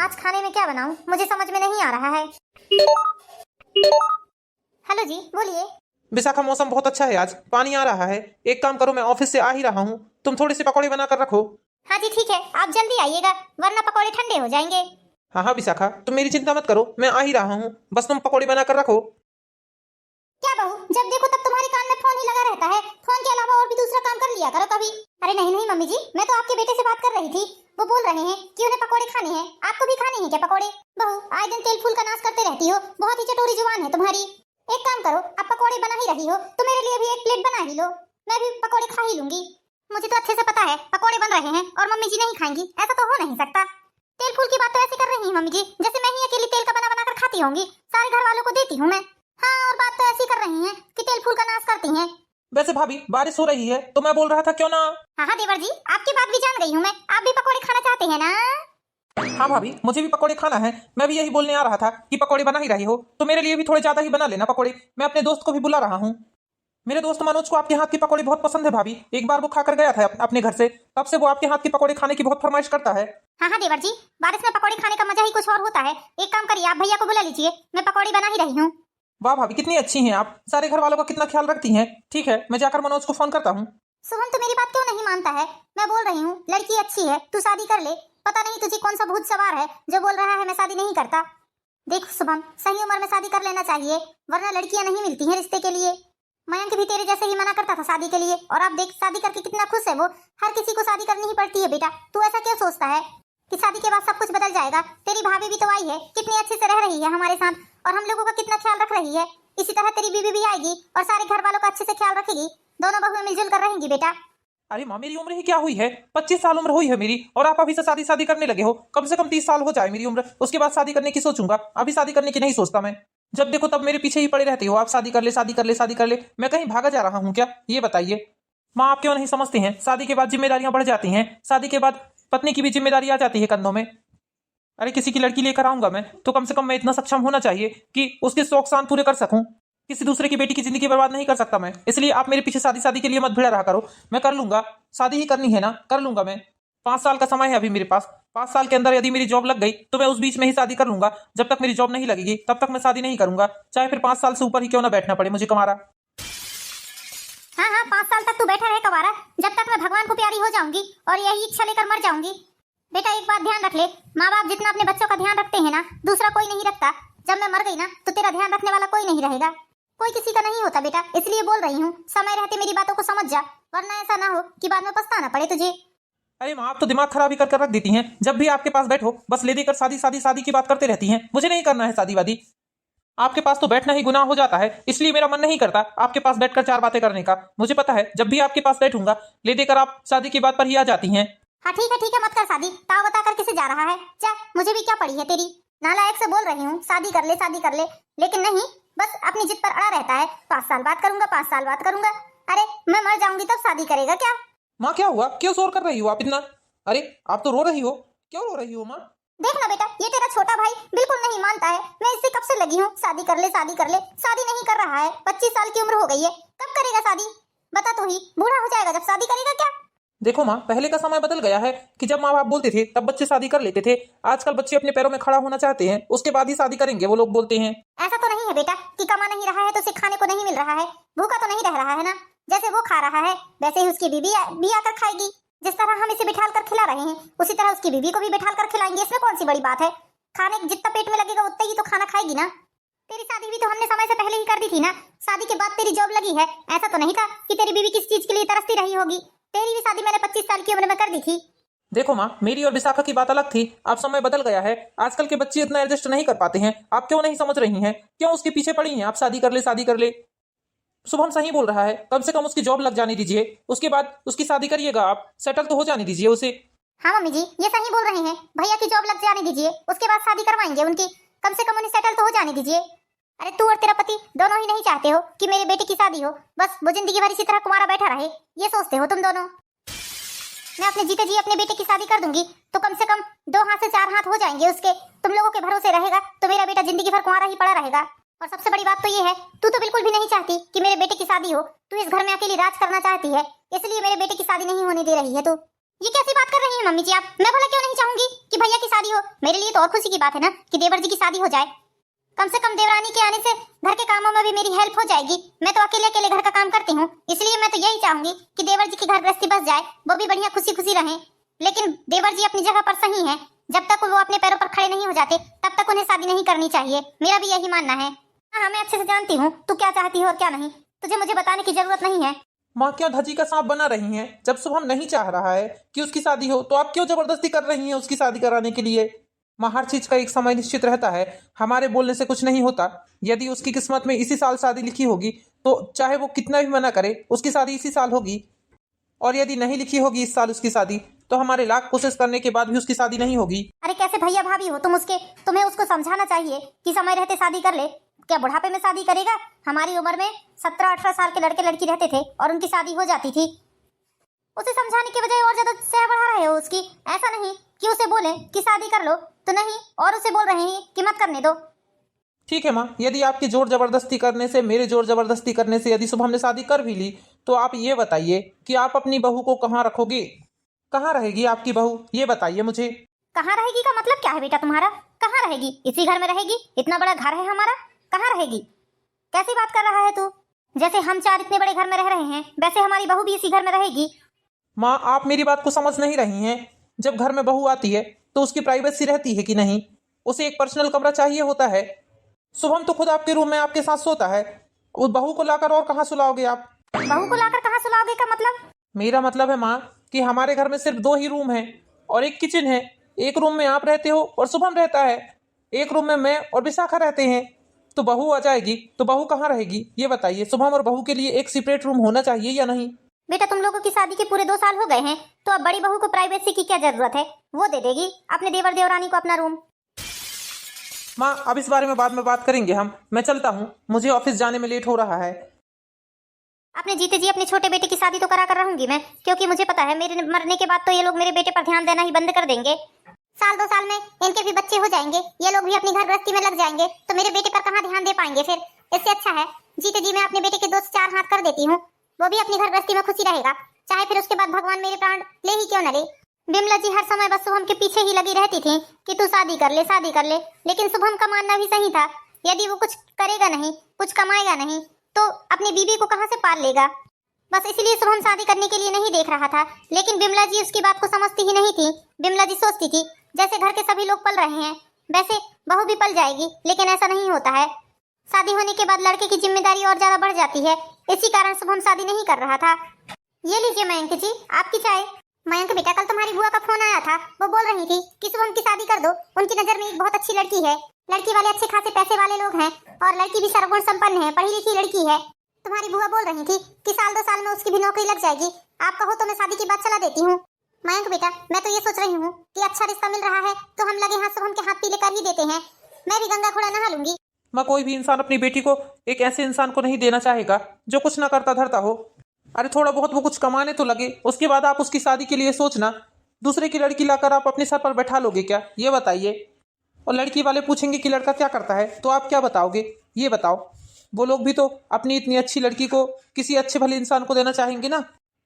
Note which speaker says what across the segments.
Speaker 1: आज खाने में क्या बनाऊं मुझे समझ में नहीं आ रहा है। हेलो जी बोलिए।
Speaker 2: विशाखा, मौसम बहुत अच्छा है आज, पानी आ रहा है। एक काम करो, मैं ऑफिस से आ ही रहा हूँ, तुम थोड़ी सी पकौड़े बना कर रखो।
Speaker 1: हाँ जी ठीक है, आप जल्दी आइएगा वरना पकौड़े ठंडे हो जाएंगे।
Speaker 2: हाँ हाँ विशाखा, तुम मेरी चिंता मत करो, मैं आ ही रहा हूँ, बस तुम पकौड़े बना कर रखो।
Speaker 1: क्या बहू, जब देखो तब तुम्हारे कान में फोन ही लगा रहता है, फोन के अलावा और भी दूसरा काम कर लिया करो कभी। अरे नहीं नहीं मम्मी जी, मैं तो आपके बेटे से बात कर रही थी, वो बोल रहे हैं कि उन्हें पकौड़े खाने हैं। आपको भी खाने हैं क्या पकौड़े? बहू आए दिन तेल फूल का नाश करते रहती हो, बहुत ही चटोरी जुबान है तुम्हारी। एक काम करो, अब पकौड़े बना ही रही हो तो मेरे लिए भी एक प्लेट बना ही लो, मैं भी पकौड़े खा ही लूंगी। मुझे तो अच्छे से पता है पकौड़े बन रहे हैं और मम्मी जी नहीं खाएंगी, ऐसा तो हो नहीं सकता। तेल फूल की बात तो ऐसे कर रही हैं मम्मी जी जैसे मैं ही अकेली तेल का बना बना कर खाती होंगी, सारे घर वालों को देती हूँ मैं। हाँ और बात तो ऐसी कर रही हैं कि तेल फूल का नाश करती हैं।
Speaker 2: वैसे भाभी, बारिश हो रही है तो मैं बोल रहा था क्यों ना।
Speaker 1: हाँ हाँ देवर जी, आपकी बात भी जान गई हूँ मैं, आप भी पकौड़े खाना चाहते हैं ना?
Speaker 2: हाँ भाभी, मुझे भी पकौड़े खाना है, मैं भी यही बोलने आ रहा था कि पकौड़े बना ही रही हो तो मेरे लिए भी थोड़े ज्यादा ही बना लेना पकौड़े। मैं अपने दोस्त को भी बुला रहा हूँ, मेरे दोस्त मनोज को आपके हाथ की पकौड़े बहुत पसंद है भाभी। एक बार वो खाकर गया था अपने घर से, तब से वो आपके हाथ की पकौड़े खाने की बहुत फरमाइश करता है।
Speaker 1: हाँ हाँ देवर जी, बारिश में पकौड़े खाने का मजा ही कुछ और होता है। एक काम करिए, आप भैया को बुला लीजिए, मैं पकौड़े बना ही रही हूँ।
Speaker 2: वाह भाभी, कितनी अच्छी हैं आप, सारे घर वालों का कितना ख्याल रखती हैं। ठीक है, मैं जाकर मनोज को फोन करता हूँ।
Speaker 1: सुमन तो मेरी बात क्यों नहीं मानता है? मैं बोल रही हूँ लड़की अच्छी है, तू शादी कर ले। पता नहीं तुझे कौन सा भूत सवार है जो बोल रहा है मैं शादी नहीं करता। देख शुभम, सही उम्र में शादी कर लेना चाहिए, वरना लड़कियां नहीं मिलती हैं रिश्ते के लिए। मयंक भी तेरे जैसे ही मना करता था शादी के लिए, और अब देख शादी करके कितना खुश है वो। हर किसी को शादी करनी ही पड़ती है बेटा, तू ऐसा क्यों सोचता है कि शादी के बाद सब कुछ बदल जाएगा? तेरी भाभी भी तो आई है, कितनी अच्छे से रह रही है हमारे साथ और हम लोगों का कितना ख्याल रख रही है। इसी तरह तेरी बीवी भी आएगी और सारे घर वालों का अच्छे से ख्याल रखेगी, दोनों बहुएं मिलजुल कर रहेंगी बेटा।
Speaker 2: अरे माँ, मेरी उम्र ही क्या हुई है, 25 साल उम्र हुई है मेरी, और आप अभी से शादी शादी करने लगे हो। कम से कम 30 साल हो जाए मेरी उम्र, उसके बाद शादी करने की सोचूंगा, अभी शादी करने की नहीं सोचता मैं। जब देखो तब मेरे पीछे ही पड़े रहते हो आप, शादी कर ले शादी कर ले शादी कर ले। मैं कहीं भागा जा रहा हूँ क्या, ये बताइए। माँ, आप क्यों नहीं समझते हैं, शादी के बाद जिम्मेदारियां बढ़ जाती हैं, शादी के बाद पत्नी की भी जिम्मेदारी आ जाती है कंधों में। अरे किसी की लड़की लेकर आऊंगा मैं तो कम से कम मैं इतना सक्षम होना चाहिए कि उसके शौक शान पूरे कर सकूं। किसी दूसरे की बेटी की जिंदगी बर्बाद नहीं कर सकता मैं, इसलिए आप मेरे पीछे शादी शादी के लिए मत भिड़ा रहा करो। मैं कर लूंगा, शादी ही करनी है ना, कर लूंगा मैं। 5 साल का समय है अभी मेरे पास, 5 साल के अंदर यदि मेरी जॉब लग गई तो मैं उस बीच में ही शादी कर लूंगा। जब तक मेरी जॉब नहीं लगेगी तब तक मैं शादी नहीं करूंगा, चाहे फिर 5 साल से ऊपर ही क्यों ना बैठना पड़े मुझे कमारा।
Speaker 1: हाँ हाँ 5 साल तक तू बैठा रहे कवारा, जब तक मैं भगवान को प्यारी हो जाऊंगी और यही इच्छा लेकर मर जाऊंगी। बेटा एक बात ध्यान रख ले, माँ बाप जितना अपने बच्चों का ध्यान रखते हैं ना, दूसरा कोई नहीं रखता। जब मैं मर गई ना तो तेरा ध्यान रखने वाला कोई नहीं रहेगा, कोई किसी का नहीं होता बेटा। इसलिए बोल रही हूँ समय रहते मेरी बातों को समझ जा, वरना ऐसा ना हो कि बाद में पछताना पड़े तुझे।
Speaker 2: अरे माँ, आप तो दिमाग खराब ही करके रख देती हैं, जब भी आपके पास बैठो बस ले देकर शादी शादी शादी की बात करते रहती हैं। मुझे नहीं करना है शादी वादी, आपके पास तो बैठना ही गुनाह हो जाता है, इसलिए मेरा मन नहीं करता आपके पास बैठकर 4 बातें करने का। मुझे पता है जब भी आपके पास बैठूंगा ले देकर आप शादी की बात पर ही आ जाती हैं।
Speaker 1: हाँ ठीक है मत कर शादी, ताव बता कर किसे जा रहा है? जा, मुझे भी क्या पड़ी है तेरी, नालायक से बोल रही हूँ शादी कर ले, लेकिन नहीं, बस अपनी जिद पर अड़ा रहता है। 5 साल बाद करूंगा, 5 साल बाद करूंगा। अरे मैं मर जाऊंगी तब शादी करेगा क्या?
Speaker 2: माँ क्या हुआ, क्यों शोर कर रही हो आप इतना? अरे आप तो रो रही हो, क्यों रो रही हो माँ?
Speaker 1: देखना बेटा, ये तेरा छोटा भाई बिल्कुल नहीं मानता है। मैं इससे कब से लगी हूँ शादी कर ले, शादी नहीं कर रहा है। 25 साल की उम्र हो गई है, कब करेगा शादी? बता तो ही, बूढ़ा हो जाएगा जब शादी करेगा क्या?
Speaker 2: देखो माँ, पहले का समय बदल गया है कि जब माँ बाप बोलते थे तब बच्चे शादी कर लेते थे। आजकल बच्चे अपने पैरों में खड़ा होना चाहते हैं, उसके बाद ही शादी करेंगे वो लोग बोलते हैं।
Speaker 1: ऐसा तो नहीं है बेटा कि कमा नहीं रहा है तो उसे खाने को नहीं मिल रहा है, भूखा तो नहीं रह रहा है ना। जैसे वो खा रहा है वैसे ही उसकी बीवी भी आकर खाएगी। जिस तरह हम इसे बिठाल कर खिला रहे हैं उसी तरह उसकी बीवी को भी बिठाल कर खिलाएंगे, इसमें कौन सी बड़ी बात है? खाने जितना पेट में लगेगा उतना ही तो खाना खाएगी ना। तेरी शादी भी तो हमने समय से पहले ही कर दी थी ना, शादी के बाद तेरी जॉब लगी है। ऐसा तो नहीं था कि तेरी बीवी किस चीज के लिए तरसती रही होगी। तेरी भी शादी मैंने 25 साल की उम्र में कर दी थी।
Speaker 2: देखो माँ, मेरी और विशाखा की बात अलग थी, अब समय बदल गया है। आजकल के बच्चे इतना एडजस्ट नहीं कर पाते हैं, आप क्यों नहीं समझ रही हैं? क्यों उसके पीछे पड़ी हैं आप, शादी कर ले शादी कर ले। शुभम सही बोल रहा है, कम से कम उसकी जॉब लग जाने दीजिए, उसके बाद उसकी शादी करिएगा, आप सेटल तो हो जाने दीजिए उसे।
Speaker 1: हाँ मम्मी जी ये सही बोल रहे हैं, भैया की जॉब लग जाने दीजिए, उसके बाद शादी करवाएंगे उनकी। कम से कम उन्हें सेटल तो हो जाने दीजिए। अरे तू और तेरा पति दोनों ही नहीं चाहते हो कि मेरे बेटे की शादी हो, बस वो जिंदगी भर इसी तरह कुंवारा बैठा रहे, ये सोचते हो तुम दोनों। मैं अपने जीते जी अपने बेटे की शादी कर दूंगी तो कम से कम 2 हाथ से 4 हाथ हो जाएंगे उसके। तुम लोगों के भरोसे रहेगा तो मेरा बेटा जिंदगी भर कुंवारा ही पड़ा रहेगा। और सबसे बड़ी बात तो ये है, तू तो बिल्कुल भी नहीं चाहती कि मेरे बेटे की शादी हो, तू इस घर में अकेली राज करना चाहती है, इसलिए मेरे बेटे की शादी नहीं होने दे रही है तू। ये कैसी बात कर रही हैं मम्मी जी आप? मैं भला क्यों नहीं चाहूंगी कि भैया की शादी हो? मेरे लिए तो और खुशी की बात है ना कि देवर जी की शादी हो जाए। कम से कम देवरानी के आने से घर के कामों में भी मेरी हेल्प हो जाएगी। मैं तो अकेले अकेले घर का काम करती हूँ, इसलिए मैं तो यही चाहूंगी कि देवर जी की घर गृहस्थी बस जाए, वो भी बढ़िया खुशी खुशी रहें। लेकिन देवर जी अपनी जगह पर सही हैं, जब तक वो अपने पैरों पर खड़े नहीं हो जाते तब तक उन्हें शादी नहीं करनी चाहिए। मेरा भी यही मानना है। हाँ, मैं अच्छे से जानती हूँ तू क्या चाहती है और क्या नहीं, तुझे मुझे बताने की जरूरत नहीं है।
Speaker 2: माँ क्यों धजी का सांप बना रही हैं? जब शुभम नहीं चाह रहा है कि उसकी शादी हो तो आप क्यों जबरदस्ती कर रही हैं उसकी शादी कराने के लिए? माँ हर चीज का एक समय निश्चित रहता है, हमारे बोलने से कुछ नहीं होता। यदि उसकी किस्मत में इसी साल शादी लिखी होगी तो चाहे वो कितना भी मना करे उसकी शादी इसी साल होगी, और यदि नहीं लिखी होगी इस साल उसकी शादी तो हमारे लाख कोशिश करने के बाद भी उसकी शादी नहीं होगी।
Speaker 1: अरे कैसे भैया भाभी हो तुम उसके? तुम्हें उसको समझाना चाहिए कि समय रहते शादी कर ले। क्या बुढ़ापे में शादी करेगा? हमारी उम्र में 17-18 साल के लड़के लड़की रहते थे और उनकी शादी हो जाती थी। उसे समझाने के बजाय और ज्यादा सह बढ़ा रहे हो उसकी। ऐसा नहीं कि उसे बोले कि शादी कर लो तो नहीं, और उसे बोल रहे हैं कि मत करने दो।
Speaker 2: ठीक है माँ, यदि आपकी जोर जबरदस्ती करने से, मेरे जोर जबरदस्ती करने से यदि शुभम ने शादी कर भी ली तो आप ये बताइए कि आप अपनी बहू को कहाँ रखोगे? कहाँ रहेगी आपकी बहू, ये बताइए मुझे।
Speaker 1: कहाँ रहेगी का मतलब क्या है बेटा तुम्हारा? कहाँ रहेगी? इसी घर में रहेगी? इतना बड़ा घर है हमारा, कहाँ रहेगी? कैसी बात कर रहा है तू? जैसे हम चार इतने बड़े घर में रह रहे हैं वैसे हमारी बहू भी इसी घर में रहेगी।
Speaker 2: माँ आप मेरी बात को समझ नहीं रही हैं। जब घर में बहू आती है तो उसकी प्राइवेसी रहती है कि नहीं? उसे एक पर्सनल कमरा चाहिए होता है। शुभम तो खुद आपके रूम में आपके साथ सोता है, उस बहू को लाकर और कहाँ सुलाओगे आप?
Speaker 1: बहू को लाकर कहाँ सुलाओगे का मतलब?
Speaker 2: मेरा मतलब है माँ कि हमारे घर में सिर्फ 2 ही रूम हैं और एक किचन है। एक रूम में आप रहते हो और शुभम रहता है, एक रूम में मैं और विशाखा रहते हैं। तो बहू आ जाएगी तो बहू कहाँ रहेगी ये बताइए? शुभम और बहू के लिए एक सेपरेट रूम होना चाहिए या नहीं?
Speaker 1: बेटा तुम लोगों की शादी के पूरे 2 साल हो गए हैं तो अब बड़ी बहू को प्राइवेसी की क्या जरूरत है? वो दे देगी अपने देवर देवरानी को अपना रूम।
Speaker 2: माँ अब इस बारे में बाद में बात करेंगे हम। मैं चलता हूँ, मुझे ऑफिस जाने में लेट हो रहा है।
Speaker 1: अपने जीते जी अपने छोटे बेटे की शादी तो करा कर रहूंगी मैं, क्योंकि मुझे पता है मेरे मरने के बाद तो ये लोग मेरे बेटे पर ध्यान देना ही बंद कर देंगे। साल 2 साल में इनके भी बच्चे हो जाएंगे, ये लोग भी अपनी घर गृहस्थी में लग जाएंगे तो मेरे बेटे पर कहाँ ध्यान दे पाएंगे फिर? इससे अच्छा है जीते जी मैं अपने बेटे के 2 से 4 हाथ कर देती हूँ, वो भी अपनी घर गृहस्थी में खुशी रहेगा, चाहे फिर उसके बाद भगवान मेरे प्राण ले ही क्यों न ले। बिमला जी हर समय बस शुभम के पीछे ही लगी रहती थी कि तू शादी कर ले शादी कर ले, लेकिन शुभम का मानना भी सही था, यदि वो कुछ करेगा नहीं, कुछ कमाएगा नहीं तो अपनी बीबी को कहाँ से पाल लेगा। बस इसलिए शुभम शादी करने के लिए नहीं देख रहा था, लेकिन बिमला जी उसकी बात को समझती ही नहीं थी। बिमला जी सोचती थी जैसे घर के सभी लोग पल रहे हैं वैसे बहू भी पल जाएगी, लेकिन ऐसा नहीं होता है। शादी होने के बाद लड़के की जिम्मेदारी और ज्यादा बढ़ जाती है, इसी कारण शुभम शादी नहीं कर रहा था। ये लीजिए मयंक जी आपकी चाय। मयंक बेटा कल तुम्हारी बुआ का फोन आया था, वो बोल रही थी कि शुभम की शादी कर दो, उनकी नजर में एक बहुत अच्छी लड़की है, लड़की वाले अच्छे खासे पैसे वाले लोग हैं और लड़की भी सर्वगुण संपन्न है, पढ़ी लिखी लड़की है। तुम्हारी बुआ बोल रही थी कि साल 2 साल में उसकी भी नौकरी लग जाएगी, आप कहो तो मैं शादी की बात चला देती हूँ। मयंक बेटा मैं तो ये सोच रही हूँ कि अच्छा रिश्ता मिल रहा है तो हम लगे हाथ शुभम के हाथ पीले कर ही देते हैं, मैं भी गंगा घोड़ा नहा लूंगी।
Speaker 2: माँ कोई भी इंसान अपनी बेटी को एक ऐसे इंसान को नहीं देना चाहेगा जो कुछ ना करता धरता हो। अरे थोड़ा बहुत वो कुछ कमाने तो लगे, उसके बाद आप उसकी शादी के लिए सोचना। दूसरे की लड़की लाकर आप अपने सर पर बैठा लोगे क्या ये बताइए? और लड़की वाले पूछेंगे कि लड़का क्या करता है तो आप क्या बताओगे ये बताओ? वो लोग भी तो अपनी इतनी अच्छी लड़की को किसी अच्छे भले इंसान को देना चाहेंगे ना,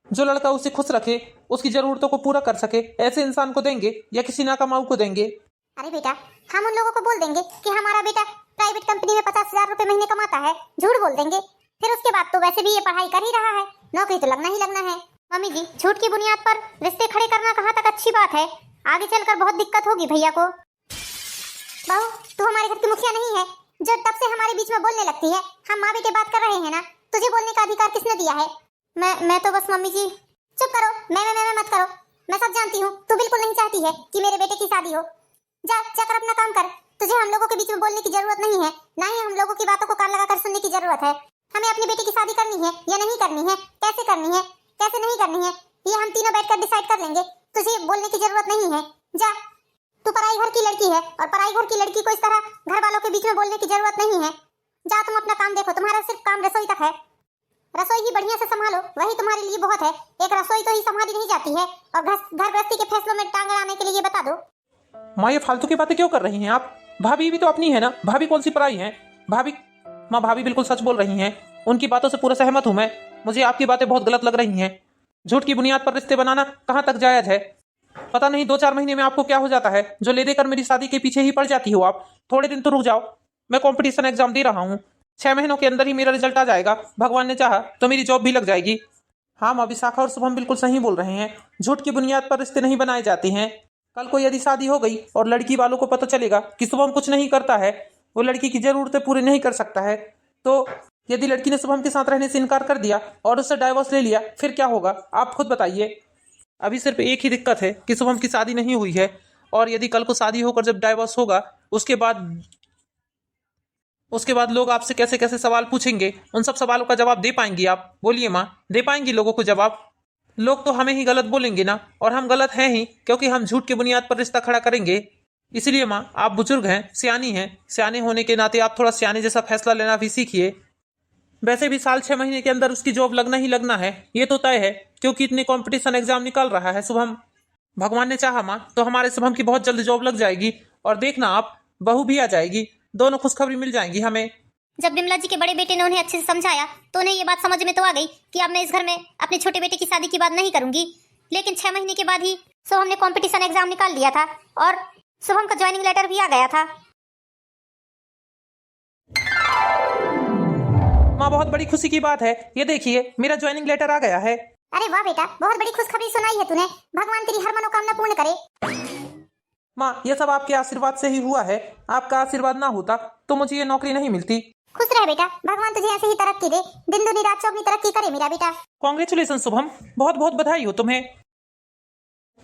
Speaker 2: जो लड़का उसे खुश रखे, उसकी जरूरतों को पूरा कर सके, ऐसे इंसान को देंगे या किसी नाकामाऊ को देंगे?
Speaker 1: अरे बेटा हम उन लोगों को बोल देंगे कि हमारा बेटा प्राइवेट कंपनी में 50,000 रुपए महीने कमाता है, झूठ बोल देंगे, फिर उसके बाद तो वैसे भी ये पढ़ाई कर ही रहा है, नौकरी तो लगना ही लगना है। मम्मी जी झूठ की बुनियाद पर रिश्ते खड़े करना कहाँ तक अच्छी बात है? आगे चलकर बहुत दिक्कत होगी भैया को। बहू तू हमारे घर की मुखिया नहीं है जो तब से हमारे बीच में बोलने लगती है, हम माँ बेटे बात कर रहे हैं ना, तुझे बोलने का अधिकार किसने दिया है? मैं तो बस मम्मी जी। चुप करो, मैं मत करो, मैं सब जानती हूँ, तू बिल्कुल नहीं चाहती है कि मेरे बेटे की शादी हो। जा जाकर अपना काम कर, तुझे हम लोगों के बीच में बोलने की जरूरत नहीं है, ना ही हम लोगों की बातों को कान लगाकर सुनने की जरूरत है। हमें अपनी बेटी की शादी करनी है या नहीं करनी है, कैसे करनी है कैसे नहीं करनी है, ये हम तीनों बैठकर डिसाइड कर लेंगे, तुझे बोलने की जरूरत नहीं है। जा, तू पराई घर की लड़की है और पराई घर की लड़की को इस तरह घर वालों के बीच में बोलने की जरूरत नहीं है। जा तुम अपना काम देखो, तुम्हारा सिर्फ काम रसोई तक है, रसोई ही बढ़िया से संभालो, वही तुम्हारे लिए बहुत है। एक रसोई तो ही संभाली नहीं जाती है और घर गृहस्थी के फैसलों में टांग अड़ाने के लिए बता दो।
Speaker 2: माँ ये फालतू की बातें क्यों कर रही हैं आप? भाभी भी तो अपनी है ना, भाभी कौन सी पराई है? भाभी माँ भाभी बिल्कुल सच बोल रही हैं, उनकी बातों से पूरा सहमत हूँ मैं, मुझे आपकी बातें बहुत गलत लग रही हैं। झूठ की बुनियाद पर रिश्ते बनाना कहाँ तक जायज है? पता नहीं 2-4 महीने में आपको क्या हो जाता है जो ले देकर मेरी शादी के पीछे ही पड़ जाती हो आप। थोड़े दिन तो रुक जाओ, मैं कंपटीशन एग्जाम दे रहा हूँ। 6 महीनों के अंदर ही मेरा रिजल्ट आ जाएगा, भगवान ने चाहा तो मेरी जॉब भी लग जाएगी। हाँ माँ, विशाखा और शुभम बिल्कुल सही बोल रहे हैं। झूठ की बुनियाद पर रिश्ते नहीं बनाए जाते हैं। कल को यदि शादी हो गई और लड़की वालों को पता चलेगा कि शुभम कुछ नहीं करता है, वो लड़की की जरूरतें पूरी नहीं कर सकता है, तो यदि लड़की ने शुभम के साथ रहने से इनकार कर दिया और उससे डाइवोर्स ले लिया, फिर क्या होगा आप खुद बताइए। अभी सिर्फ एक ही दिक्कत है कि शुभम की शादी नहीं हुई है, और यदि कल को शादी होकर जब डाइवोर्स होगा उसके बाद लोग आपसे कैसे कैसे सवाल पूछेंगे, उन सब सवालों का जवाब दे पाएंगी आप? बोलिए माँ, दे पाएंगी लोगों को जवाब? लोग तो हमें ही गलत बोलेंगे ना, और हम गलत हैं ही, क्योंकि हम झूठ की बुनियाद पर रिश्ता खड़ा करेंगे। इसलिए माँ, आप बुजुर्ग हैं, सियानी हैं, सियाने होने के नाते आप थोड़ा सियाने जैसा फैसला लेना भी सीखिए। वैसे भी साल 6 महीने के अंदर उसकी जॉब लगना ही लगना है, ये तो तय है, क्योंकि इतने कंपटीशन एग्जाम निकाल रहा है शुभम। भगवान ने चाहा माँ तो हमारे शुभम की बहुत जल्द जॉब लग जाएगी, और देखना आप, बहू भी आ जाएगी, दोनों खुशखबरी मिल जाएंगी हमें।
Speaker 1: जब बिमला जी के बड़े बेटे ने उन्हें अच्छे से समझाया तो उन्हें ये बात समझ में तो आ गई कि अब मैं इस घर में अपने छोटे बेटे की शादी की बात नहीं करूंगी। लेकिन 6 महीने के बाद ही शुभम ने कंपटीशन एग्जाम निकाल लिया था और शुभम का ज्वाइनिंग लेटर भी आ गया था।
Speaker 2: माँ, बहुत बड़ी खुशी की बात है, ये देखिए मेरा ज्वाइनिंग लेटर आ गया है।
Speaker 1: अरे वाह बेटा, बहुत बड़ी खुशखबरी सुनाई है तूने। भगवान तेरी हर मनोकामना पूर्ण करे।
Speaker 2: माँ, ये सब आपके आशीर्वाद से ही हुआ है। आपका आशीर्वाद ना होता तो मुझे ये नौकरी नहीं मिलती।
Speaker 1: खुश रह बेटा, भगवान तुझे ऐसे ही तरक्की दे, दिन दुनी रात चौगनी तरक्की करे मेरा बेटा।
Speaker 2: कांग्रेचुलेशन शुभम, बहुत बहुत बधाई हो तुम्हें।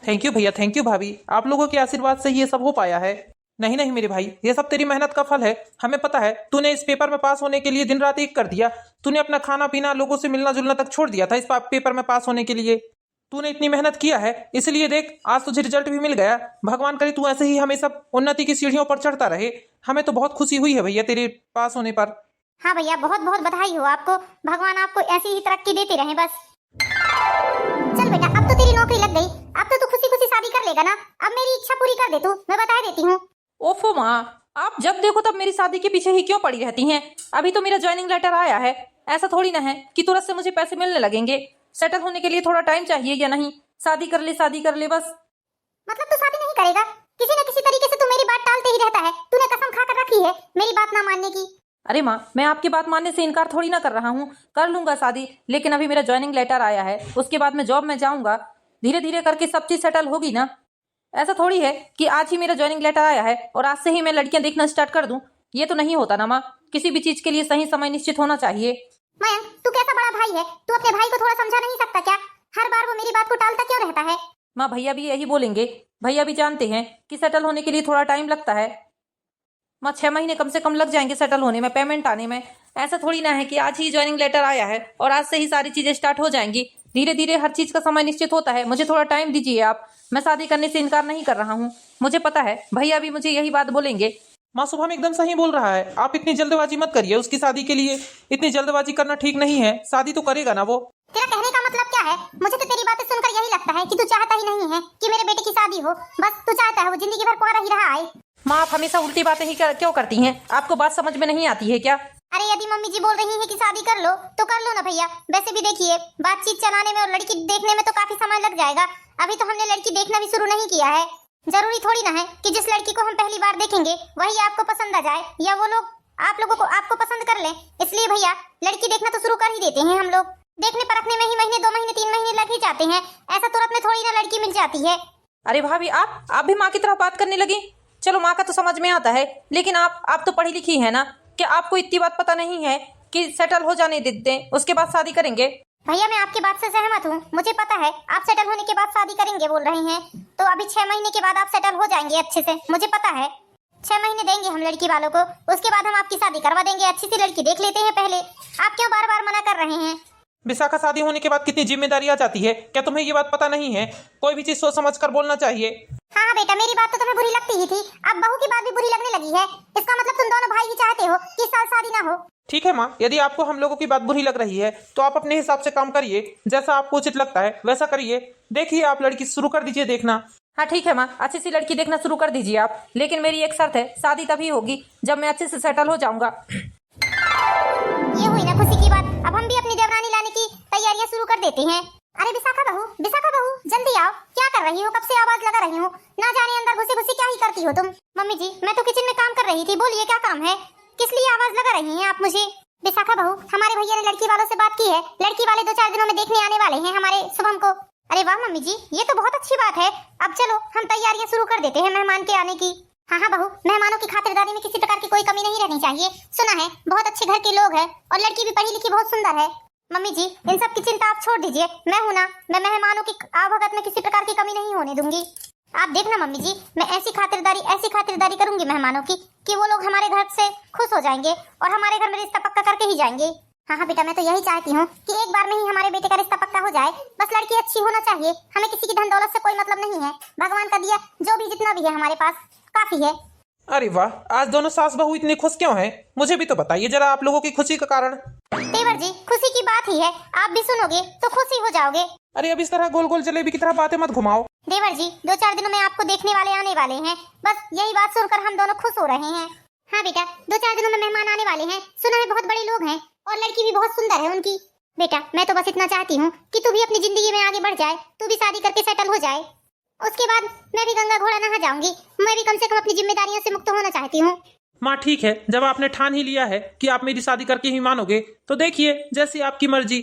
Speaker 2: थैंक यू भैया, थैंक यू भाभी, आप लोगों के आशीर्वाद से ही ये सब हो पाया है। नहीं नहीं मेरे भाई, ये सब तेरी मेहनत का फल है। हमें पता है तूने इस पेपर में पास होने के लिए दिन रात एक कर दिया। तूने अपना खाना पीना, लोगों से मिलना जुलना तक छोड़ दिया था इस पेपर में पास होने के लिए। तूने इतनी मेहनत किया है, इसलिए देख आज तुझे रिजल्ट भी मिल गया। भगवान करे तू ऐसे ही हमेशा उन्नति की सीढ़ियों पर चढ़ता रहे। हमें तो बहुत खुशी हुई है भैया तेरे पास होने पर।
Speaker 1: हाँ भैया, बहुत बहुत बधाई हो आपको। भगवान आपको ऐसी ही तरक्की देते रहे बस। चल बेटा, अब तो तेरी नौकरी लग गई, अब तो तू खुशी खुशी शादी कर लेगा ना। अब मेरी इच्छा पूरी कर दे तू, मैं बता देती हूँ।
Speaker 3: ओफो माँ, आप जब देखो तब मेरी शादी के पीछे ही क्यों पड़ी रहती हैं? अभी तो मेरा ज्वाइनिंग लेटर आया है, ऐसा थोड़ी ना है कि तुरंत से मुझे पैसे मिलने लगेंगे। सेटल होने के लिए थोड़ा टाइम चाहिए या नहीं? शादी कर ले बस।
Speaker 1: मतलब तू शादी नहीं करेगा? किसी न किसी तरीके से तू मेरी बात टालते ही रहता है। तूने कसम खा कर रखी है मेरी बात ना मानने की।
Speaker 3: अरे माँ, मैं आपकी बात मानने से इनकार थोड़ी ना कर रहा हूँ, कर लूंगा शादी, लेकिन अभी मेरा ज्वाइनिंग लेटर आया है, उसके बाद मैं जॉब में जाऊंगा, धीरे धीरे करके सब चीज सेटल होगी ना। ऐसा थोड़ी है कि आज ही मेरा ज्वाइनिंग लेटर आया है और आज से ही मैं लड़कियां देखना स्टार्ट कर दूं। ये तो नहीं होता ना माँ, किसी भी चीज के लिए सही समय निश्चित होना चाहिए।
Speaker 1: मयंक, तू कैसा बड़ा भाई है? तू अपने भाई को थोड़ा समझा नहीं सकता क्या? हर बार वो मेरी बात को टालता क्यों रहता है?
Speaker 3: माँ, भैया भी यही बोलेंगे। भैया भी जानते हैं कि सेटल होने के लिए थोड़ा टाइम लगता है। माँ, 6 महीने कम से कम लग जाएंगे सेटल होने में, पेमेंट आने में। ऐसा थोड़ी ना है कि आज ही ज्वाइनिंग लेटर आया है और आज से ही सारी चीजें स्टार्ट हो जाएंगी। धीरे धीरे हर चीज का समय निश्चित होता है। मुझे थोड़ा टाइम दीजिए आप, मैं शादी करने से इनकार नहीं कर रहा हूँ। मुझे पता है भैया भी मुझे यही बात बोलेंगे।
Speaker 2: माँ, शुभम एकदम सही बोल रहा है। आप इतनी जल्दबाजी मत करिए उसकी शादी के लिए। इतनी जल्दबाजी करना ठीक नहीं है। शादी तो करेगा ना वो।
Speaker 1: तेरा कहने का मतलब क्या है? मुझे तो तेरी बातें सुनकर यही लगता है कि तू चाहता ही नहीं है कि मेरे बेटे की शादी हो। बस तू चाहता है वो जिंदगी भर कुंवारा ही रहा है।
Speaker 3: माँ, आप हमेशा उल्टी बातें ही क्यों करती हैं? आपको बात समझ में नहीं आती है क्या?
Speaker 1: अरे यदि मम्मी जी बोल रही है कि शादी कर लो तो कर लो ना भैया। वैसे भी देखिए, बातचीत चलाने में और लड़की देखने में तो काफी समय लग जाएगा। अभी तो हमने लड़की देखना भी शुरू नहीं किया है। जरूरी थोड़ी ना है कि जिस लड़की को हम पहली बार देखेंगे वही आपको पसंद आ जाए, या वो लोग आप लोगों को आपको पसंद कर लें। इसलिए भैया, लड़की देखना तो शुरू कर ही देते हैं हम लोग। देखने परखने में ही महीने, 2 महीने, 3 महीने लग ही जाते हैं। ऐसा तुरंत में थोड़ी ना लड़की मिल जाती है।
Speaker 3: अरे भाभी, आप भी माँ की तरह बात करने लगी। चलो, माँ का तो समझ में आता है, लेकिन आप तो पढ़ी लिखी है ना, क्या आपको इतनी बात पता नहीं है कि सेटल हो जाने देते हैं उसके बाद शादी करेंगे?
Speaker 1: भैया, मैं आपकी बात से सहमत हूँ। मुझे पता है आप सेटल होने के बाद शादी करेंगे बोल रहे हैं, तो अभी 6 महीने के बाद आप सेटल हो जाएंगे अच्छे से। मुझे पता है 6 महीने देंगे हम लड़की वालों को, उसके बाद हम आपकी शादी करवा देंगे। अच्छी सी लड़की देख लेते हैं पहले। आप क्यों बार बार मना कर रहे हैं?
Speaker 2: विशाखा, शादी होने के बाद कितनी जिम्मेदारी आ जाती है, क्या तुम्हें ये बात पता नहीं है? कोई भी चीज सोच समझ कर बोलना चाहिए।
Speaker 1: हाँ बेटा, मेरी बात तो तुम्हें बुरी लगती ही थी, अब बहू की बात भी बुरी लगने लगी है। इसका मतलब तुम दोनों भाई ही चाहते हो कि इस साल शादी ना हो।
Speaker 2: ठीक है माँ, यदि आपको हम लोगों की बात बुरी लग रही है तो आप अपने हिसाब से काम करिए। जैसा आपको उचित लगता है वैसा करिए। देखिए, आप लड़की शुरू कर दीजिए देखना।
Speaker 3: हाँ ठीक है माँ, अच्छी सी लड़की देखना शुरू कर दीजिए आप, लेकिन मेरी एक शर्त है, शादी तभी होगी जब मैं अच्छे से सेटल हो जाऊंगा।
Speaker 1: ये हुई ना खुशी की बात। अब हम भी अपनी देवरानी लाने की तैयारियां शुरू कर देते हैं। अरे विशाखा बहू, जल्दी आओ। क्या कर रही हो? कब से आवाज लगा रही हूँ, ना जाने अंदर घुसी घुसी क्या ही करती हो तुम। मम्मी जी, मैं तो किचन में काम कर रही थी। बोलिए क्या काम है? किस लिए आवाज लगा रही हैं आप मुझे? विशाखा बहू, हमारे भैया ने लड़की वालों से बात की है। लड़की वाले 2-4 दिनों में देखने आने वाले हैं हमारे शुभम को। अरे वाह मम्मी जी, ये तो बहुत अच्छी बात है। अब चलो हम तैयारियां शुरू कर देते हैं मेहमान के आने की। हाँ बहू, मेहमानों की खातिरदारी में किसी प्रकार की कोई कमी नहीं रहनी चाहिए। सुना है बहुत अच्छे घर के लोग हैं और लड़की भी पढ़ी लिखी बहुत सुंदर है। मम्मी जी, इन सब की चिंता आप छोड़ दीजिए। मैं हूं ना, मैं मेहमानों की आवभगत में किसी प्रकार की कमी नहीं होने दूंगी। आप देखना मम्मी जी, मैं ऐसी खातिरदारी करूंगी मेहमानों की कि वो लोग हमारे घर से खुश हो जाएंगे और हमारे घर में रिश्ता पक्का करके ही जाएंगे। हाँ बेटा, मैं तो यही चाहती हूँ कि एक बार में ही हमारे बेटे का रिश्ता पक्का हो जाए। बस लड़की अच्छी होना चाहिए। हमें किसी की धन दौलत से कोई मतलब नहीं है। भगवान का दिया जो भी जितना भी है हमारे पास काफी है।
Speaker 2: अरे वाह, आज दोनों सास बहू इतनी खुश क्यों हैं? मुझे भी तो बताइए जरा आप लोगों की खुशी का कारण।
Speaker 1: देवर जी, खुशी की बात ही है, आप भी सुनोगे तो खुशी हो जाओगे।
Speaker 2: अरे अब इस तरह गोल गोल जलेबी की तरह बातें मत घुमाओ।
Speaker 1: देवर जी, 2-4 दिनों में आपको देखने वाले आने वाले हैं। बस यही बात सुनकर हम दोनों खुश हो रहे हैं। हाँ बेटा, 2-4 दिनों में मेहमान आने वाले हैं। सुना है बहुत बड़े लोग हैं और लड़की भी बहुत सुंदर है उनकी। बेटा, मैं तो बस इतना चाहती हूँ कि तू भी अपनी जिंदगी में आगे बढ़ जाए, तू भी शादी करके सेटल हो जाए। उसके बाद मैं भी गंगा घोड़ा नहा जाऊंगी। मैं भी कम से कम अपनी जिम्मेदारियों से मुक्त होना चाहती हूँ।
Speaker 2: माँ ठीक है, जब आपने ठान ही लिया है कि आप मेरी शादी करके ही मानोगे तो देखिए जैसी आपकी मर्जी।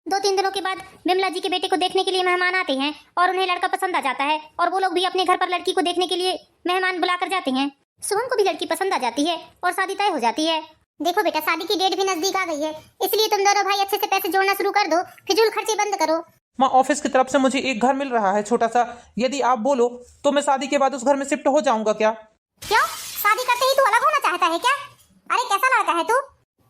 Speaker 1: 2-3 दिनों के बाद बिमला जी के बेटे को देखने के लिए मेहमान आते हैं और उन्हें लड़का पसंद आ जाता है और वो लोग भी अपने घर पर लड़की को देखने के लिए मेहमान बुला कर जाते हैं। शुभम को भी लड़की पसंद आ जाती है और शादी तय हो जाती है। देखो बेटा, शादी की डेट भी नजदीक आ गई है, इसलिए तुम दोनों भाई अच्छे से पैसे जोड़ना शुरू कर दो। फिजूल खर्चे बंद करो।
Speaker 2: माँ, ऑफिस की तरफ से मुझे एक घर मिल रहा है छोटा सा। यदि आप बोलो तो मैं शादी के बाद उस घर में शिफ्ट हो जाऊंगा। क्या?
Speaker 1: क्यों? शादी करते ही तू अलग होना चाहता है क्या? अरे कैसा लड़का है तू?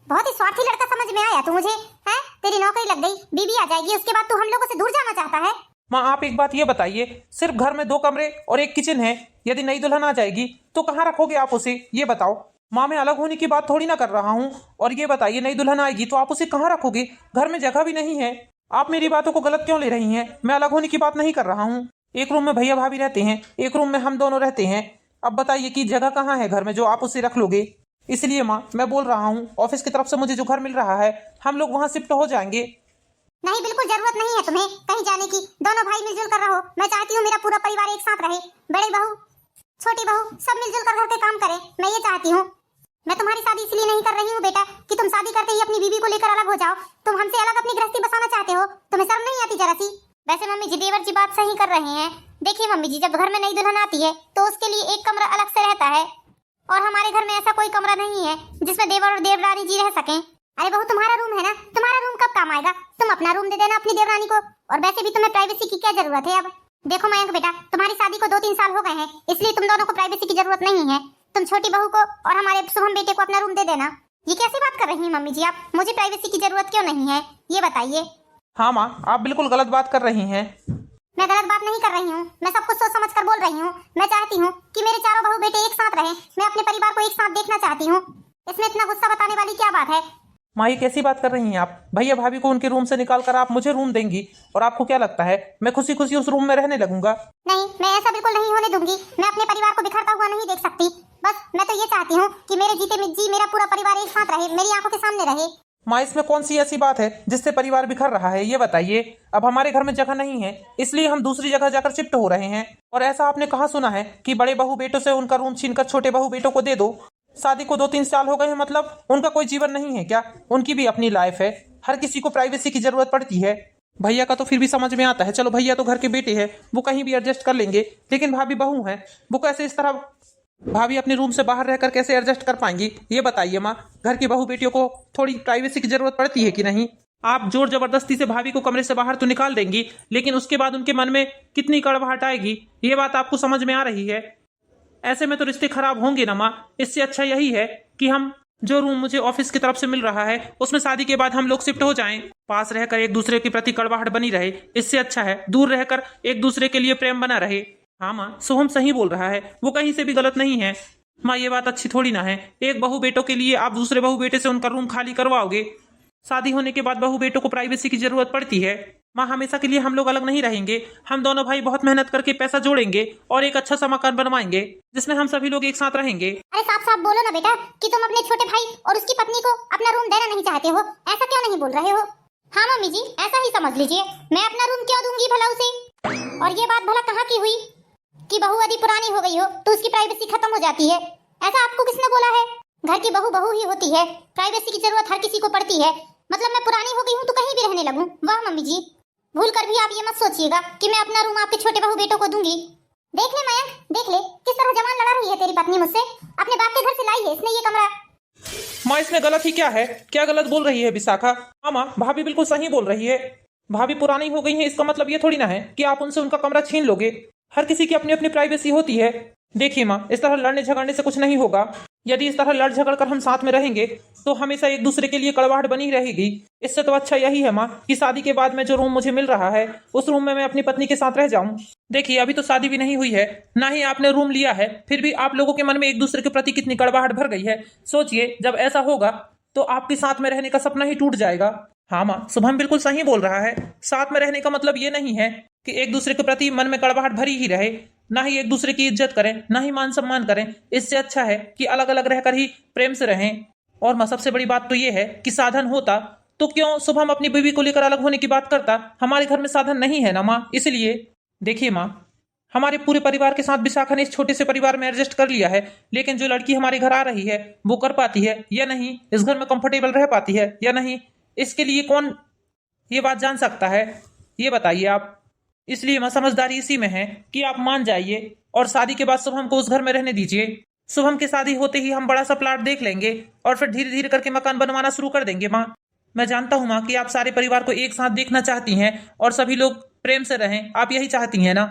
Speaker 1: बहुत ही स्वार्थी लड़का समझ में आया तू मुझे। है तेरी नौकरी लग गई, बीबी आ जाएगी, उसके बाद तू हम लोगों से दूर जाना चाहता है?
Speaker 2: माँ आप एक बात ये बताइए, सिर्फ घर में 2 कमरे और 1 किचन है। यदि नई दुल्हन आ जाएगी तो कहाँ रखोगे आप उसे, ये बताओ। माँ मैं अलग होने की बात थोड़ी ना कर रहा हूँ। और ये बताइए, नई दुल्हन आएगी तो आप उसे कहाँ रखोगे? घर में जगह भी नहीं है। आप मेरी बातों को गलत क्यों ले रही हैं? मैं अलग होने की बात नहीं कर रहा हूँ। एक रूम में भैया भाभी रहते हैं, एक रूम में हम दोनों रहते हैं। अब बताइए कि जगह कहाँ है घर में जो आप उसे रख लोगे? इसलिए माँ मैं बोल रहा हूँ, ऑफिस की तरफ से मुझे जो घर मिल रहा है हम लोग वहाँ शिफ्ट हो जाएंगे।
Speaker 1: नहीं, बिल्कुल जरूरत नहीं है तुम्हें कहीं जाने की। दोनों भाई मिलजुल कर रहो। मैं चाहती हूँ मेरा पूरा परिवार एक साथ रहे। बड़े बहू, छोटी बहू सब मिलजुल कर घर के काम करें। मैं ये चाहती हूँ। मैं तुम्हारी शादी इसलिए नहीं कर रही हूँ बेटा कि तुम शादी करते ही अपनी बीवी को लेकर अलग हो जाओ। तुम हमसे अलग अपनी गृहस्थी बसाना चाहते हो। तुम्हें शर्म नहीं आती जरा सी? वैसे मम्मी जी, देवर जी बात सही कर रहे हैं। देखिए मम्मी जी, जब घर में नई दुल्हन आती है तो उसके लिए एक कमरा अलग से रहता है और हमारे घर में ऐसा कोई कमरा नहीं है जिसमें देवर और देवरानी जी रह सकें। अरे बहू, तुम्हारा रूम है ना, तुम्हारा रूम कब काम आएगा? तुम अपना रूम दे देना अपनी देवरानी को। और वैसे भी तुम्हें प्राइवेसी की क्या जरूरत है? अब देखो मयंक बेटा, तुम्हारी शादी को 2-3 साल हो गए हैं, इसलिए तुम दोनों को प्राइवेसी की जरूरत नहीं है। तुम छोटी बहू को और हमारे शुभम बेटे को अपना रूम दे देना। ये कैसी बात कर रही हैं मम्मी जी आप? मुझे प्राइवेसी की जरूरत क्यों नहीं है, ये बताइए।
Speaker 2: हाँ माँ, आप बिल्कुल गलत बात कर रही हैं।
Speaker 1: मैं गलत बात नहीं कर रही हूँ, मैं सब कुछ सोच समझ कर बोल रही हूँ। मैं चाहती हूँ कि मेरे चारों बहू बेटे एक साथ रहें। मैं अपने परिवार को एक साथ देखना चाहती हूँ। इसमें इतना गुस्सा बताने वाली क्या बात है?
Speaker 2: माँ ये कैसी बात कर रही हैं आप? भैया भाभी को उनके रूम से निकाल कर आप मुझे रूम देंगी और आपको क्या लगता है मैं खुशी खुशी उस रूम में रहने लगूंगा?
Speaker 1: नहीं, मैं ऐसा बिल्कुल नहीं होने दूंगी। मैं अपने परिवार को बिखरता हुआ नहीं देख सकती। बस मैं तो ये चाहती हूँ कि मेरे जीते में जी मेरा पूरा परिवार एक साथ रहे, मेरी आंखों के सामने रहे।
Speaker 2: माँ इसमें कौन सी ऐसी बात है जिससे परिवार बिखर रहा है, ये बताइए। अब हमारे घर में जगह नहीं है, इसलिए हम दूसरी जगह जाकर शिफ्ट हो रहे हैं। और ऐसा आपने कहाँ सुना है कि बड़े बहू बेटों से उनका रूम छीनकर छोटे बहू बेटों को दे दो? शादी को 2-3 साल हो गए हैं, मतलब उनका कोई जीवन नहीं है क्या? उनकी भी अपनी लाइफ है। हर किसी को प्राइवेसी की जरूरत पड़ती है। भैया का तो फिर भी समझ में आता है, चलो भैया तो घर के बेटे हैं, वो कहीं भी एडजस्ट कर लेंगे। लेकिन भाभी बहू है, वो कैसे इस तरह भाभी अपने रूम से बाहर रहकर कैसे एडजस्ट कर पाएंगी, ये बताइए माँ। घर की बहू बेटियों को थोड़ी प्राइवेसी की जरूरत पड़ती है कि नहीं? आप जोर जबरदस्ती से भाभी को कमरे से बाहर तो निकाल देंगी, लेकिन उसके बाद उनके मन में कितनी कड़वाहट आएगी, ये बात आपको समझ में आ रही है? ऐसे में तो रिश्ते खराब होंगे ना माँ। इससे अच्छा यही है कि हम जो रूम मुझे ऑफिस की तरफ से मिल रहा है उसमें शादी के बाद हम लोग शिफ्ट हो जाएं। पास रहकर एक दूसरे के प्रति कड़वाहट बनी रहे, इससे अच्छा है दूर रहकर एक दूसरे के लिए प्रेम बना रहे। हाँ माँ, सोहम सही बोल रहा है, वो कहीं से भी गलत नहीं है। माँ ये बात अच्छी थोड़ी ना है, एक बहू बेटों के लिए आप दूसरे बहू बेटे से उनका रूम खाली करवाओगे। शादी होने के बाद बहू बेटों को प्राइवेसी की जरूरत पड़ती है। माँ हमेशा के लिए हम लोग अलग नहीं रहेंगे। हम दोनों भाई बहुत मेहनत करके पैसा जोड़ेंगे और एक अच्छा सा मकान बनवाएंगे जिसमें हम सभी लोग एक साथ रहेंगे।
Speaker 1: अरे साफ साफ बोलो ना बेटा कि तुम अपने छोटे भाई और उसकी पत्नी को अपना रूम देना नहीं चाहते हो। ऐसा क्यों नहीं बोल रहे हो? हाँ मम्मी जी, ऐसा ही समझ लीजिए। मैं अपना रूम क्यों दूंगी भला उसे? और ये बात भला कहाँ की हुई कि बहू यदि पुरानी हो गई हो तो उसकी प्राइवेसी खत्म हो जाती है? ऐसा आपको किसने बोला है? घर की बहू बहू ही होती है, प्राइवेसी की जरूरत हर किसी को पड़ती है। मतलब मैं पुरानी हो गई हूँ तो कहीं भी रहने लगूं? वाह मम्मी जी, भूल कर भी आप ये मत सोचिएगा कि मैं अपना रूम आपके छोटे बहू बेटों को दूंगी। देख ले मयंक, देख ले किस तरह जवान लड़ा रही है तेरी पत्नी मुझसे। अपने बाप के घर से लाई है इसने ये कमरा।
Speaker 2: माँ इसमें गलत ही क्या है? क्या गलत बोल रही है विशाखा? हाँ माँ, भाभी बिल्कुल सही बोल रही है। भाभी पुरानी हो गई है इसका मतलब ये थोड़ी ना है कि आप उनसे उनका कमरा छीन लोगे। हर किसी की अपनी अपनी प्राइवेसी होती है। देखिए माँ, इस तरह लड़ने झगड़ने से कुछ नहीं होगा। यदि इस तरह लड़ झगड़ कर हम साथ में रहेंगे तो हमेशा एक दूसरे के लिए कड़वाहट बनी रहेगी। इससे तो अच्छा यही है माँ कि शादी के बाद में जो रूम मुझे मिल रहा है उस रूम में मैं अपनी पत्नी के साथ रह जाऊं। देखिए अभी तो शादी भी नहीं हुई है, ना ही आपने रूम लिया है, फिर भी आप लोगों के मन में एक दूसरे के प्रति कितनी कड़वाहट भर गई है। सोचिए जब ऐसा होगा तो आपके साथ में रहने का सपना ही टूट जाएगा। हाँ माँ, शुभम बिल्कुल सही बोल रहा है। साथ में रहने का मतलब ये नहीं है कि एक दूसरे के प्रति मन में कड़वाहट भरी ही रहे, ना ही एक दूसरे की इज्जत करें, ना ही मान सम्मान करें। इससे अच्छा है कि अलग अलग रहकर ही प्रेम से रहें। और माँ सबसे बड़ी बात तो ये है कि साधन होता तो क्यों शुभम अपनी बीवी को लेकर अलग होने की बात करता? हमारे घर में साधन नहीं है ना माँ, इसलिए। देखिए माँ, हमारे पूरे परिवार के साथ विशाखा ने इस छोटे से परिवार में एडजस्ट कर लिया है, लेकिन जो लड़की हमारे घर आ रही है वो कर पाती है या नहीं, इस घर में कंफर्टेबल रह पाती है या नहीं, इसके लिए कौन ये बात जान सकता है? ये बताइए आप। इसलिए माँ समझदारी इसी में है कि आप मान जाइए और शादी के बाद शुभम को उस घर में रहने दीजिए। शुभम की शादी होते ही हम बड़ा सा प्लाट देख लेंगे और फिर धीरे धीरे करके मकान बनवाना शुरू कर देंगे। माँ मैं जानता हूँ माँ कि आप सारे परिवार को एक साथ देखना चाहती हैं और सभी लोग प्रेम से रहें, आप यही चाहती हैं ना।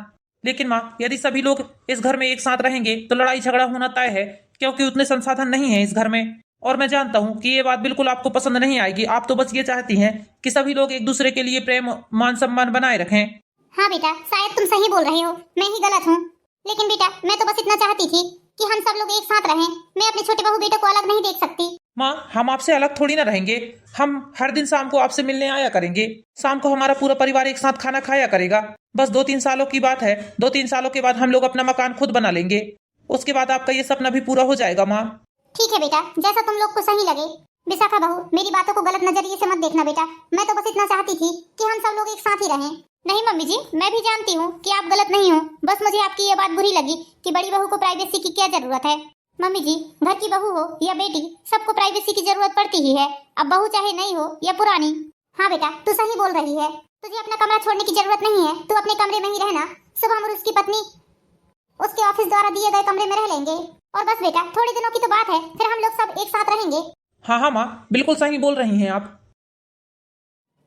Speaker 2: लेकिन माँ यदि सभी लोग इस घर में एक साथ रहेंगे तो लड़ाई झगड़ा होना तय है, क्योंकि उतने संसाधन नहीं है इस घर में। और मैं जानता हूँ कि ये बात बिल्कुल आपको पसंद नहीं आएगी। आप तो बस ये चाहती हैं कि सभी लोग एक दूसरे के लिए प्रेम मान सम्मान बनाए रखें।
Speaker 1: हाँ बेटा, शायद तुम सही बोल रहे हो, मैं ही गलत हूँ। लेकिन बेटा मैं तो बस इतना चाहती थी कि हम सब लोग एक साथ रहें। मैं अपने छोटे बहू बेटे को अलग नहीं देख सकती।
Speaker 2: माँ हम आपसे अलग थोड़ी ना रहेंगे, हम हर दिन शाम को आपसे मिलने आया करेंगे। शाम को हमारा पूरा परिवार एक साथ खाना खाया करेगा। बस 2-3 सालों की बात है, 2-3 सालों के बाद हम लोग अपना मकान खुद बना लेंगे। उसके बाद आपका ये सपना भी पूरा हो जाएगा। माँ
Speaker 1: ठीक है बेटा, जैसा तुम लोग को सही लगे। विशाखा बहू, मेरी बातों को गलत नजरिए से मत देखना बेटा। मैं तो बस इतना चाहती थी कि हम सब लोग एक साथ ही रहें। नहीं मम्मी जी, मैं भी जानती हूँ कि आप गलत नहीं हो, बस मुझे आपकी ये बात बुरी लगी कि बड़ी बहू को प्राइवेसी की क्या जरूरत है। मम्मी जी, घर की बहू हो या बेटी, सबको प्राइवेसी की जरूरत पड़ती ही है, अब बहू चाहे नई हो या पुरानी। हाँ बेटा, तू सही बोल रही है। तुझे अपना कमरा छोड़ने की जरूरत नहीं है, तू अपने कमरे में ही रहना। शुभम और उसकी पत्नी उसके ऑफिस द्वारा दिए गए कमरे में रह लेंगे। और बस बेटा, थोड़े दिनों की तो बात है, फिर हम लोग सब एक साथ रहेंगे।
Speaker 2: हाँ हाँ माँ, बिल्कुल सही बोल रही हैं आप।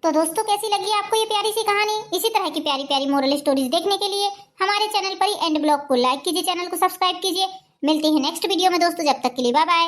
Speaker 1: तो दोस्तों, कैसी लगी आपको ये प्यारी सी कहानी? इसी तरह की प्यारी प्यारी मोरल स्टोरीज देखने के लिए हमारे चैनल पर ही एंड ब्लॉग को लाइक कीजिए, चैनल को सब्सक्राइब कीजिए। मिलते हैं नेक्स्ट वीडियो में दोस्तों, जब तक के लिए बाय बाय।